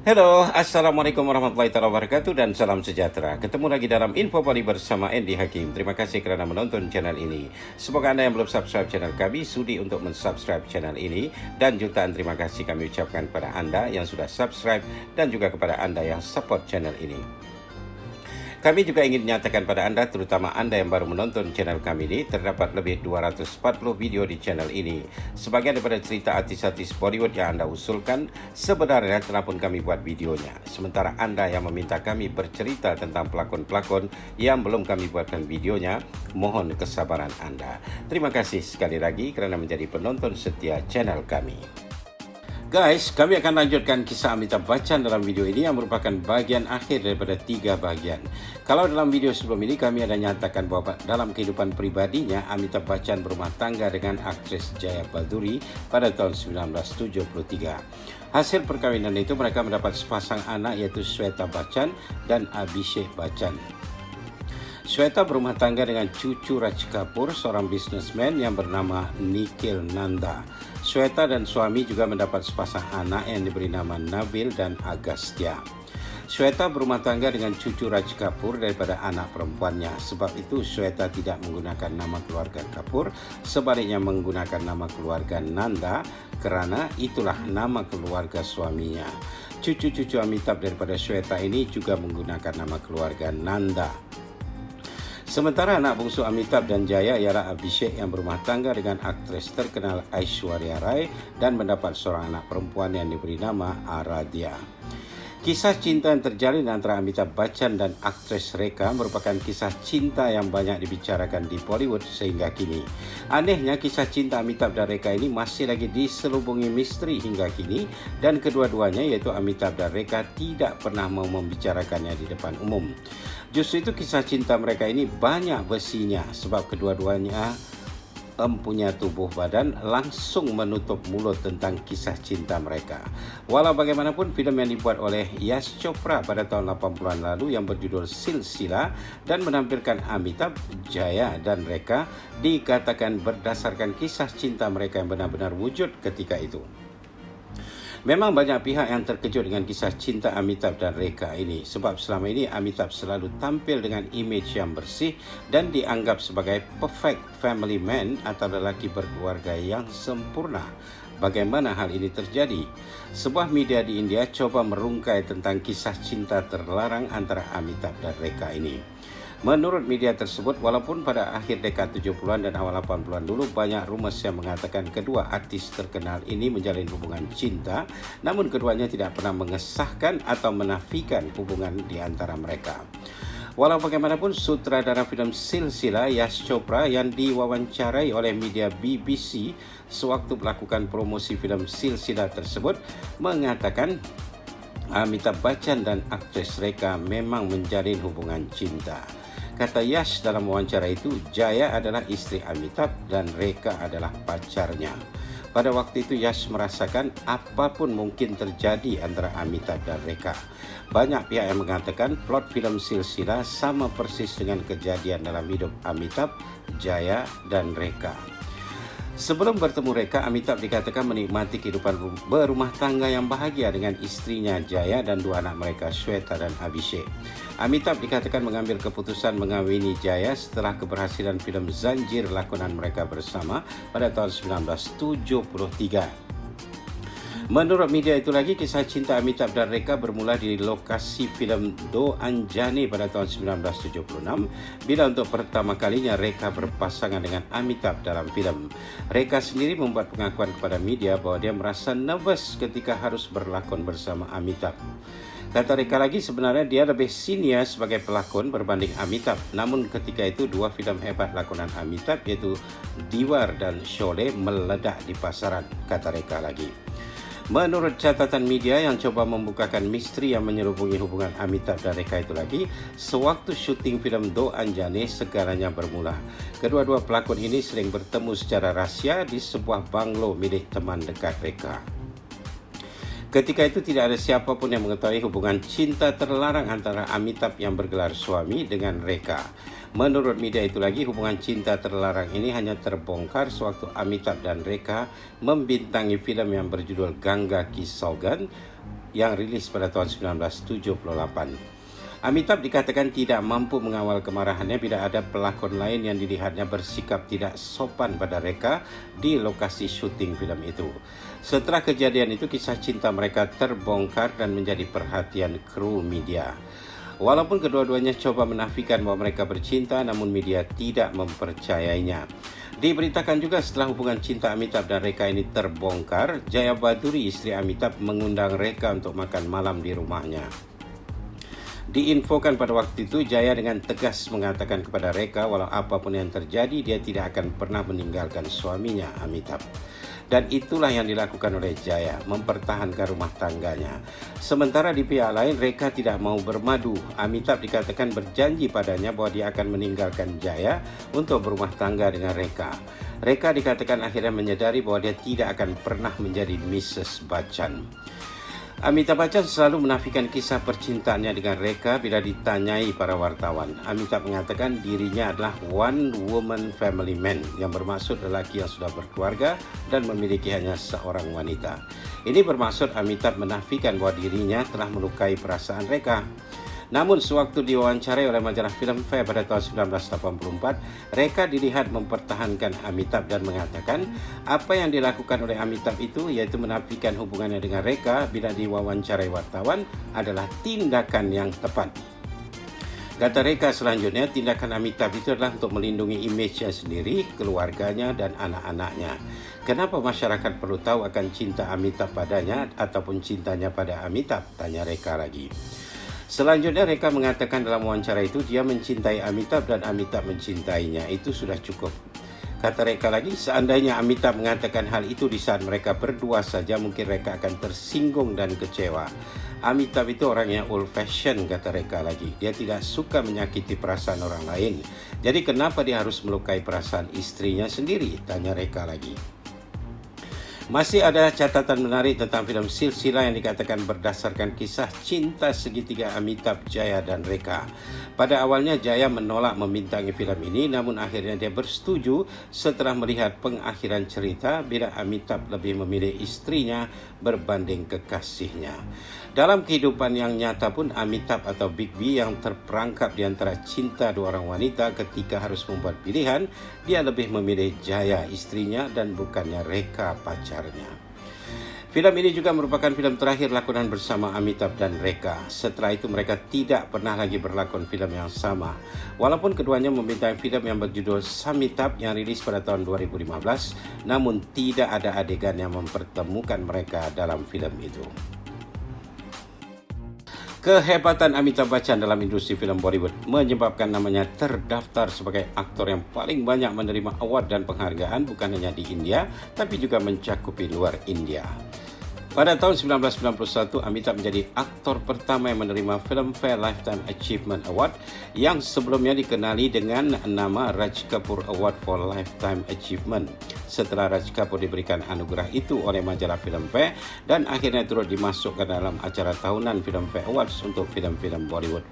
Halo, Assalamualaikum warahmatullahi wabarakatuh dan salam sejahtera. Ketemu lagi dalam Info Bali bersama Andy Hakim. Terima kasih kerana menonton channel ini. Semoga Anda yang belum subscribe channel kami sudi untuk mensubscribe channel ini. Dan jutaan terima kasih kami ucapkan kepada Anda yang sudah subscribe dan juga kepada Anda yang support channel ini. Kami juga ingin menyatakan pada Anda, terutama Anda yang baru menonton channel kami ini, terdapat lebih 240 video di channel ini. Sebagian daripada cerita artis-artis Bollywood yang Anda usulkan, sebenarnya telah pun kami buat videonya. Sementara Anda yang meminta kami bercerita tentang pelakon-pelakon yang belum kami buatkan videonya, mohon kesabaran Anda. Terima kasih sekali lagi kerana menjadi penonton setia channel kami. Guys, kami akan lanjutkan kisah Amitabh Bachchan dalam video ini yang merupakan bagian akhir daripada 3 bagian. Kalau dalam video sebelum ini kami ada nyatakan bahawa dalam kehidupan pribadinya Amitabh Bachchan berumah tangga dengan aktris Jaya Balduri pada tahun 1973. Hasil perkawinan itu mereka mendapat sepasang anak yaitu Shweta Bachchan dan Abhishek Bachchan. Shweta berumah tangga dengan cucu Raj Kapoor, seorang bisnesmen yang bernama Nikhil Nanda. Shweta dan suami juga mendapat sepasang anak yang diberi nama Nabil dan Agastya. Shweta berumah tangga dengan cucu Raj Kapoor daripada anak perempuannya. Sebab itu Shweta tidak menggunakan nama keluarga Kapoor, sebaliknya menggunakan nama keluarga Nanda kerana itulah nama keluarga suaminya. Cucu-cucu Amitabh daripada Shweta ini juga menggunakan nama keluarga Nanda. Sementara anak bungsu Amitabh dan Jaya ialah Abhishek yang berumah tangga dengan aktris terkenal Aishwarya Rai dan mendapat seorang anak perempuan yang diberi nama Aradhya. Kisah cinta yang terjalin antara Amitabh Bachchan dan aktris Rekha merupakan kisah cinta yang banyak dibicarakan di Bollywood sehingga kini. Anehnya, kisah cinta Amitabh dan Rekha ini masih lagi diselubungi misteri hingga kini dan kedua-duanya iaitu Amitabh dan Rekha tidak pernah mau membicarakannya di depan umum. Justru itu kisah cinta mereka ini banyak besinya sebab kedua-duanya mempunyai tubuh badan langsung menutup mulut tentang kisah cinta mereka. Walau bagaimanapun, filem yang dibuat oleh Yash Chopra pada tahun 80-an lalu yang berjudul Silsila dan menampilkan Amitabh, Jaya dan Rekha dikatakan berdasarkan kisah cinta mereka yang benar-benar wujud ketika itu. Memang banyak pihak yang terkejut dengan kisah cinta Amitabh dan Rekha ini sebab selama ini Amitabh selalu tampil dengan imej yang bersih dan dianggap sebagai perfect family man atau lelaki berkeluarga yang sempurna. Bagaimana hal ini terjadi? Sebuah media di India coba merungkai tentang kisah cinta terlarang antara Amitabh dan Rekha ini. Menurut media tersebut, walaupun pada akhir dekad 70-an dan awal 80-an dulu banyak rumus yang mengatakan kedua artis terkenal ini menjalin hubungan cinta, namun keduanya tidak pernah mengesahkan atau menafikan hubungan di antara mereka. Walau bagaimanapun, sutradara filem Silsila Yash Chopra yang diwawancarai oleh media BBC sewaktu melakukan promosi filem Silsila tersebut mengatakan Amitabh Bachchan dan aktris Rekha memang menjalin hubungan cinta. Kata Yash dalam wawancara itu, Jaya adalah isteri Amitabh dan Rekha adalah pacarnya. Pada waktu itu Yash merasakan apapun mungkin terjadi antara Amitabh dan Rekha. Banyak pihak yang mengatakan plot filem Silsila sama persis dengan kejadian dalam hidup Amitabh, Jaya dan Rekha. Sebelum bertemu Rekha, Amitabh dikatakan menikmati kehidupan berumah tangga yang bahagia dengan istrinya Jaya dan 2 anak mereka Shweta dan Abhishek. Amitabh dikatakan mengambil keputusan mengawini Jaya setelah keberhasilan filem Zanjeer lakonan mereka bersama pada tahun 1973. Menurut media itu lagi, kisah cinta Amitabh dan Rekha bermula di lokasi filem Do Anjane pada tahun 1976 bila untuk pertama kalinya Rekha berpasangan dengan Amitabh dalam filem. Rekha sendiri membuat pengakuan kepada media bahawa dia merasa nervous ketika harus berlakon bersama Amitabh. Kata Rekha lagi, sebenarnya dia lebih senior sebagai pelakon berbanding Amitabh. Namun ketika itu 2 filem hebat lakonan Amitabh iaitu Diwar dan Sholay meledak di pasaran, kata Rekha lagi. Menurut catatan media yang coba membukakan misteri yang menyelubungi hubungan Amitabh dan Rekha itu lagi, sewaktu syuting filem Do Anjane segalanya bermula. Kedua-dua pelakon ini sering bertemu secara rahsia di sebuah banglo milik teman dekat Rekha. Ketika itu tidak ada siapa pun yang mengetahui hubungan cinta terlarang antara Amitabh yang bergelar suami dengan Rekha. Menurut media itu lagi, hubungan cinta terlarang ini hanya terbongkar sewaktu Amitabh dan Rekha membintangi filem yang berjudul Ganga Ki Saugan yang rilis pada tahun 1978. Amitabh dikatakan tidak mampu mengawal kemarahannya bila ada pelakon lain yang dilihatnya bersikap tidak sopan pada Rekha di lokasi syuting filem itu. Setelah kejadian itu, kisah cinta mereka terbongkar dan menjadi perhatian kru media. Walaupun kedua-duanya coba menafikan bahawa mereka bercinta, namun media tidak mempercayainya. Diberitakan juga setelah hubungan cinta Amitabh dan Rekha ini terbongkar, Jaya Bhatturi, isteri Amitabh, mengundang Rekha untuk makan malam di rumahnya. Diinfokan pada waktu itu, Jaya dengan tegas mengatakan kepada Rekha walau apapun yang terjadi, dia tidak akan pernah meninggalkan suaminya Amitabh. Dan itulah yang dilakukan oleh Jaya, mempertahankan rumah tangganya. Sementara di pihak lain, Rekha tidak mau bermadu. Amitabh dikatakan berjanji padanya bahwa dia akan meninggalkan Jaya untuk berumah tangga dengan Rekha. Rekha dikatakan akhirnya menyadari bahwa dia tidak akan pernah menjadi Mrs. Bachchan. Amitabh Bachchan selalu menafikan kisah percintaannya dengan Rekha bila ditanyai para wartawan. Amitabh mengatakan dirinya adalah one woman family man, yang bermaksud lelaki yang sudah berkeluarga dan memiliki hanya seorang wanita. Ini bermaksud Amitabh menafikan bahwa dirinya telah melukai perasaan Rekha. Namun sewaktu diwawancarai oleh majalah Filmfare pada tahun 1984, Rekha dilihat mempertahankan Amitabh dan mengatakan apa yang dilakukan oleh Amitabh itu, yaitu menafikan hubungannya dengan Rekha bila diwawancarai wartawan, adalah tindakan yang tepat. Kata Rekha selanjutnya, tindakan Amitabh itu adalah untuk melindungi imejnya sendiri, keluarganya dan anak-anaknya. Kenapa masyarakat perlu tahu akan cinta Amitabh padanya ataupun cintanya pada Amitabh? Tanya Rekha lagi. Selanjutnya, Rekha mengatakan dalam wawancara itu dia mencintai Amitabh dan Amitabh mencintainya. Itu sudah cukup. Kata Rekha lagi, seandainya Amitabh mengatakan hal itu di saat mereka berdua saja, mungkin Rekha akan tersinggung dan kecewa. Amitabh itu orang yang old fashion, kata Rekha lagi. Dia tidak suka menyakiti perasaan orang lain. Jadi kenapa dia harus melukai perasaan istrinya sendiri? Tanya Rekha lagi. Masih ada catatan menarik tentang filem Silsilah yang dikatakan berdasarkan kisah cinta segitiga Amitabh, Jaya dan Rekha. Pada awalnya Jaya menolak membintangi filem ini, namun akhirnya dia bersetuju setelah melihat pengakhiran cerita bila Amitabh lebih memilih istrinya berbanding kekasihnya. Dalam kehidupan yang nyata pun, Amitabh atau Big B yang terperangkap di antara cinta dua orang wanita, ketika harus membuat pilihan, dia lebih memilih Jaya, istrinya, dan bukannya Rekha, pacarnya. Filem ini juga merupakan filem terakhir lakonan bersama Amitabh dan Rekha. Setelah itu mereka tidak pernah lagi berlakon filem yang sama. Walaupun keduanya membintangi filem yang berjudul Samitabh yang rilis pada tahun 2015, namun tidak ada adegan yang mempertemukan mereka dalam filem itu. Kehebatan Amitabh Bachchan dalam industri filem Bollywood menyebabkan namanya terdaftar sebagai aktor yang paling banyak menerima award dan penghargaan, bukan hanya di India tapi juga mencakupi luar India. Pada tahun 1991, Amitabh menjadi aktor pertama yang menerima Filmfare Lifetime Achievement Award yang sebelumnya dikenali dengan nama Raj Kapoor Award for Lifetime Achievement. Setelah Raj Kapoor diberikan anugerah itu oleh majalah Filmfare dan akhirnya turut dimasukkan dalam acara tahunan Filmfare Awards untuk filem-filem Bollywood.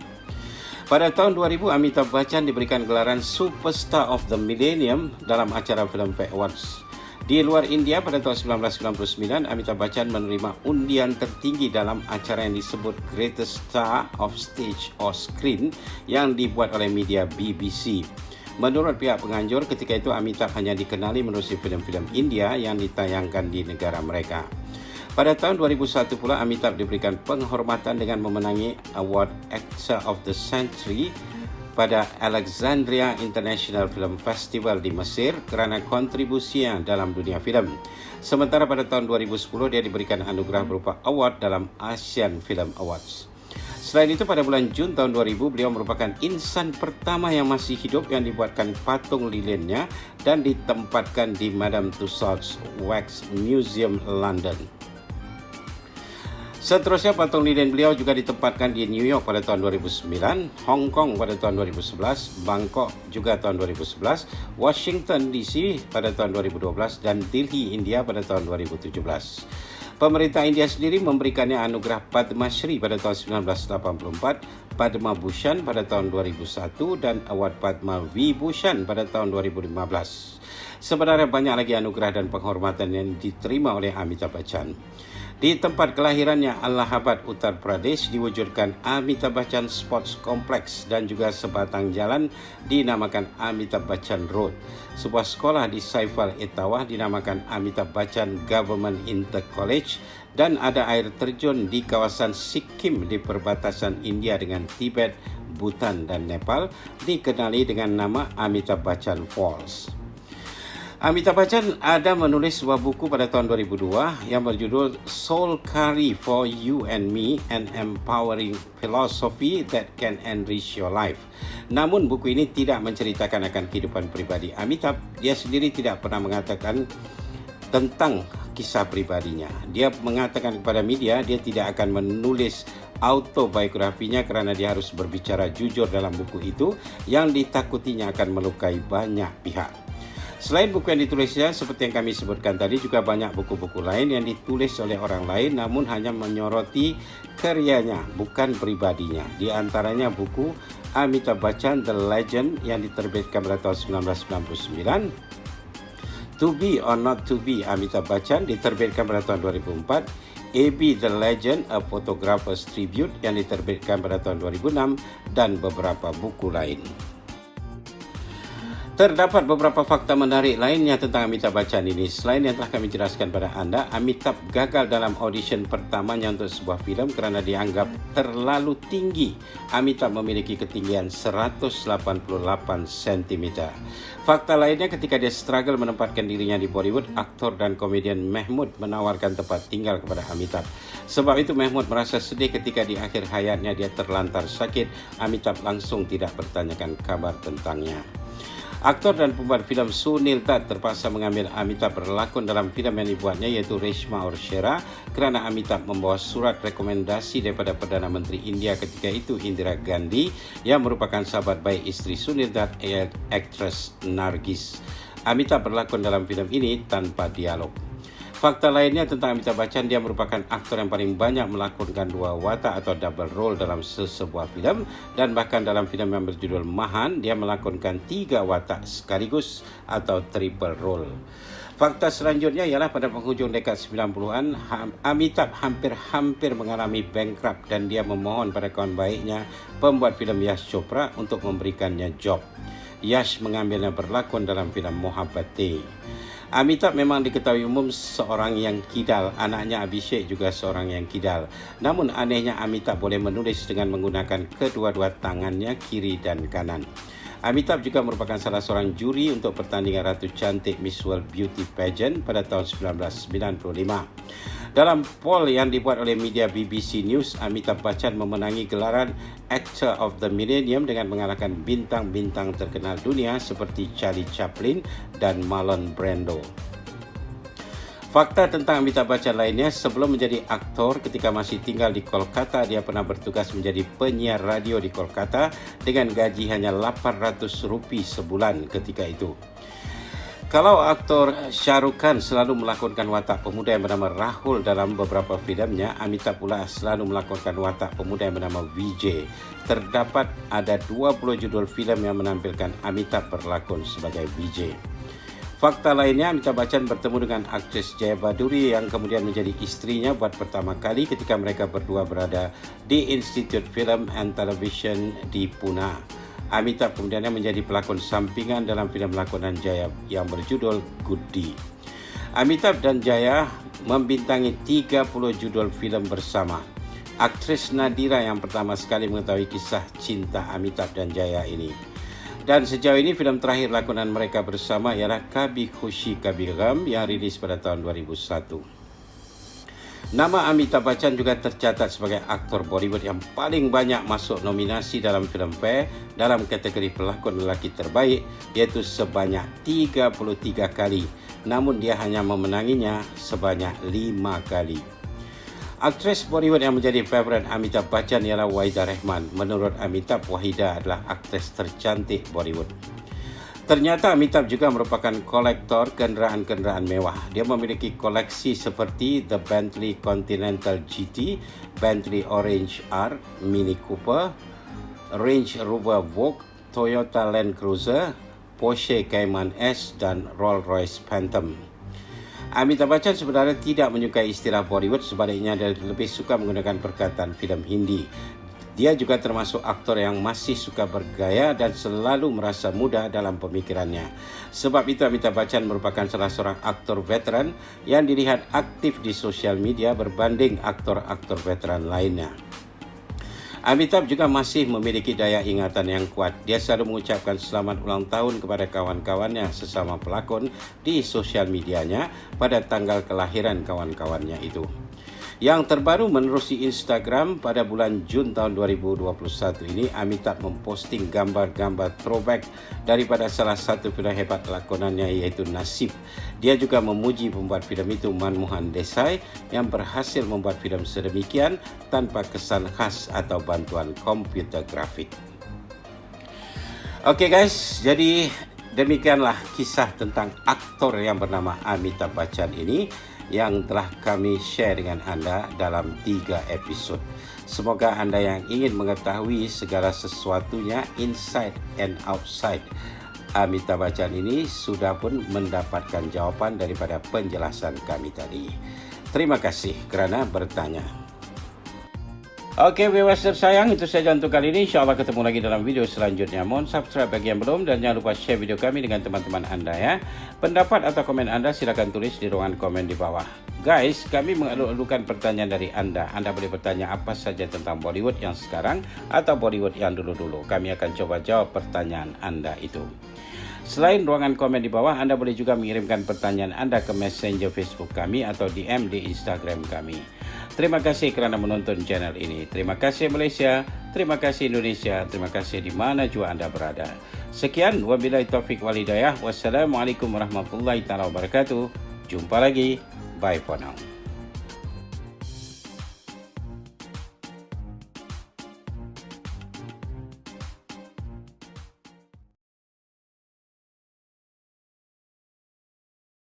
Pada tahun 2000, Amitabh Bachchan diberikan gelaran Superstar of the Millennium dalam acara Filmfare Awards. Di luar India pada tahun 1999, Amitabh Bachchan menerima undian tertinggi dalam acara yang disebut Greatest Star of Stage or Screen yang dibuat oleh media BBC. Menurut pihak penganjur, ketika itu Amitabh hanya dikenali menerusi filem-filem India yang ditayangkan di negara mereka. Pada tahun 2001 pula, Amitabh diberikan penghormatan dengan memenangi Award Actor of the Century pada Alexandria International Film Festival di Mesir kerana kontribusinya dalam dunia filem. Sementara pada tahun 2010 dia diberikan anugerah berupa award dalam Asian Film Awards. Selain itu, pada bulan Jun tahun 2000, beliau merupakan insan pertama yang masih hidup yang dibuatkan patung lilinnya dan ditempatkan di Madame Tussauds Wax Museum, London. Seterusnya, patung lilin beliau juga ditempatkan di New York pada tahun 2009, Hong Kong pada tahun 2011, Bangkok juga tahun 2011, Washington DC pada tahun 2012, dan Delhi, India pada tahun 2017. Pemerintah India sendiri memberikannya anugerah Padma Shri pada tahun 1984, Padma Bhushan pada tahun 2001, dan Award Padma Vibhushan pada tahun 2015. Sebenarnya banyak lagi anugerah dan penghormatan yang diterima oleh Amitabh Bachchan. Di tempat kelahirannya Allahabad, Uttar Pradesh, diwujudkan Amitabh Bachchan Sports Complex dan juga sebatang jalan dinamakan Amitabh Bachchan Road. Sebuah sekolah di Saifal Etawah dinamakan Amitabh Bachchan Government Inter College dan ada air terjun di kawasan Sikkim di perbatasan India dengan Tibet, Bhutan dan Nepal dikenali dengan nama Amitabh Bachchan Falls. Amitabh Bachchan ada menulis sebuah buku pada tahun 2002 yang berjudul Soul Curry for You and Me, an Empowering Philosophy that Can Enrich Your Life. Namun buku ini tidak menceritakan akan kehidupan pribadi Amitabh. Dia sendiri tidak pernah mengatakan tentang kisah pribadinya. Dia mengatakan kepada media dia tidak akan menulis autobiografinya kerana dia harus berbicara jujur dalam buku itu yang ditakutinya akan melukai banyak pihak. Selain buku yang ditulisnya, seperti yang kami sebutkan tadi, juga banyak buku-buku lain yang ditulis oleh orang lain namun hanya menyoroti karyanya, bukan pribadinya. Di antaranya buku Amitabh Bachchan The Legend yang diterbitkan pada tahun 1999, To Be or Not To Be Amitabh Bachchan diterbitkan pada tahun 2004, AB The Legend, A Photographer's Tribute yang diterbitkan pada tahun 2006 dan beberapa buku lain. Terdapat beberapa fakta menarik lainnya tentang Amitabh Bachchan ini. Selain yang telah kami jelaskan pada anda, Amitabh gagal dalam audition pertamanya untuk sebuah filem kerana dianggap terlalu tinggi. Amitabh memiliki ketinggian 188 cm. Fakta lainnya, ketika dia struggle menempatkan dirinya di Bollywood, aktor dan komedian Mehmood menawarkan tempat tinggal kepada Amitabh. Sebab itu Mehmood merasa sedih ketika di akhir hayatnya dia terlantar sakit. Amitabh langsung tidak bertanyakan kabar tentangnya. Aktor dan pembuat filem Sunil Dutt terpaksa mengambil Amitabh berlakon dalam filem yang dibuatnya iaitu Reshma Aur Shera kerana Amitabh membawa surat rekomendasi daripada Perdana Menteri India ketika itu Indira Gandhi yang merupakan sahabat baik isteri Sunil Dutt, aktris Nargis. Amitabh berlakon dalam filem ini tanpa dialog. Fakta lainnya tentang Amitabh Bachchan, dia merupakan aktor yang paling banyak melakonkan dua watak atau double role dalam sebuah filem, dan bahkan dalam filem yang berjudul Mahan, dia melakonkan 3 watak sekaligus atau triple role. Fakta selanjutnya ialah pada penghujung dekad 90-an, Amitabh hampir mengalami bankrupt dan dia memohon pada kawan baiknya, pembuat filem Yash Chopra, untuk memberikannya job. Yash mengambilnya berlakon dalam filem Mohabbatein. Amitabh memang diketahui umum seorang yang kidal, anaknya Abhishek juga seorang yang kidal. Namun anehnya Amitabh boleh menulis dengan menggunakan kedua-dua tangannya, kiri dan kanan. Amitabh juga merupakan salah seorang juri untuk pertandingan Ratu Cantik Miss World Beauty Pageant pada tahun 1995. Dalam poll yang dibuat oleh media BBC News, Amitabh Bachchan memenangi gelaran Actor of the Millennium dengan mengalahkan bintang-bintang terkenal dunia seperti Charlie Chaplin dan Marlon Brando. Fakta tentang Amitabh Bachchan lainnya, sebelum menjadi aktor, ketika masih tinggal di Kolkata, dia pernah bertugas menjadi penyiar radio di Kolkata dengan gaji hanya Rp800 sebulan ketika itu. Kalau aktor Shah Rukh Khan selalu melakonkan watak pemuda yang bernama Rahul dalam beberapa filemnya, Amitabh pula selalu melakonkan watak pemuda yang bernama Vijay. Terdapat ada 20 judul filem yang menampilkan Amitabh berlakon sebagai Vijay. Fakta lainnya, Amitabh Bachchan bertemu dengan aktris Jaya Bhadduri yang kemudian menjadi istrinya buat pertama kali ketika mereka berdua berada di Institute Film and Television di Pune. Amitabh kemudian menjadi pelakon sampingan dalam filem lakonan Jaya yang berjudul Goody. Amitabh dan Jaya membintangi 30 judul filem bersama. Aktris Nadira yang pertama sekali mengetahui kisah cinta Amitabh dan Jaya ini. Dan sejauh ini filem terakhir lakonan mereka bersama ialah Kabhi Khushi Kabhie Gham yang rilis pada tahun 2001. Nama Amitabh Bachchan juga tercatat sebagai aktor Bollywood yang paling banyak masuk nominasi dalam Filmfare dalam kategori pelakon lelaki terbaik, iaitu sebanyak 33 kali. Namun dia hanya memenanginya sebanyak 5 kali. Aktris Bollywood yang menjadi favorit Amitabh Bachchan ialah Wahidah Rehman. Menurut Amitabh, Wahidah adalah aktris tercantik Bollywood. Ternyata Amitabh juga merupakan kolektor kenderaan-kenderaan mewah. Dia memiliki koleksi seperti the Bentley Continental GT, Bentley Orange R, Mini Cooper, Range Rover Vogue, Toyota Land Cruiser, Porsche Cayman S dan Rolls-Royce Phantom. Amitabh Bachchan sebenarnya tidak menyukai istilah Bollywood, sebaliknya dia lebih suka menggunakan perkataan filem Hindi. Dia juga termasuk aktor yang masih suka bergaya dan selalu merasa muda dalam pemikirannya. Sebab itu Amitabh Bachchan merupakan salah seorang aktor veteran yang dilihat aktif di sosial media berbanding aktor-aktor veteran lainnya. Amitabh juga masih memiliki daya ingatan yang kuat. Dia selalu mengucapkan selamat ulang tahun kepada kawan-kawannya sesama pelakon di sosial medianya pada tanggal kelahiran kawan-kawannya itu. Yang terbaru menerusi Instagram pada bulan Jun tahun 2021 ini, Amitabh memposting gambar-gambar throwback daripada salah satu filem hebat lakonannya iaitu Nasib. Dia juga memuji pembuat filem itu Manmohan Desai yang berhasil membuat filem sedemikian tanpa kesan khas atau bantuan komputer grafik. Oke guys, jadi demikianlah kisah tentang aktor yang bernama Amitabh Bachchan ini yang telah kami share dengan anda dalam 3 episod. Semoga anda yang ingin mengetahui segala sesuatunya inside and outside Amitabh Bachchan ini sudah pun mendapatkan jawapan daripada penjelasan kami tadi. Terima kasih kerana bertanya. Oke, viewers tersayang, itu saja untuk kali ini. InsyaAllah ketemu lagi dalam video selanjutnya. Mohon subscribe bagi yang belum dan jangan lupa share video kami dengan teman-teman anda ya. Pendapat atau komen anda silakan tulis di ruangan komen di bawah. Guys, kami mengalu-alukan pertanyaan dari anda. Anda boleh bertanya apa saja tentang Bollywood yang sekarang atau Bollywood yang dulu-dulu. Kami akan coba jawab pertanyaan anda itu. Selain ruangan komen di bawah, anda boleh juga mengirimkan pertanyaan anda ke Messenger Facebook kami atau DM di Instagram kami. Terima kasih kerana menonton channel ini. Terima kasih Malaysia, terima kasih Indonesia, terima kasih di mana jua anda berada. Sekian, wabillahi taufiq wal hidayah. Wassalamualaikum warahmatullahi wabarakatuh. Jumpa lagi. Bye for now.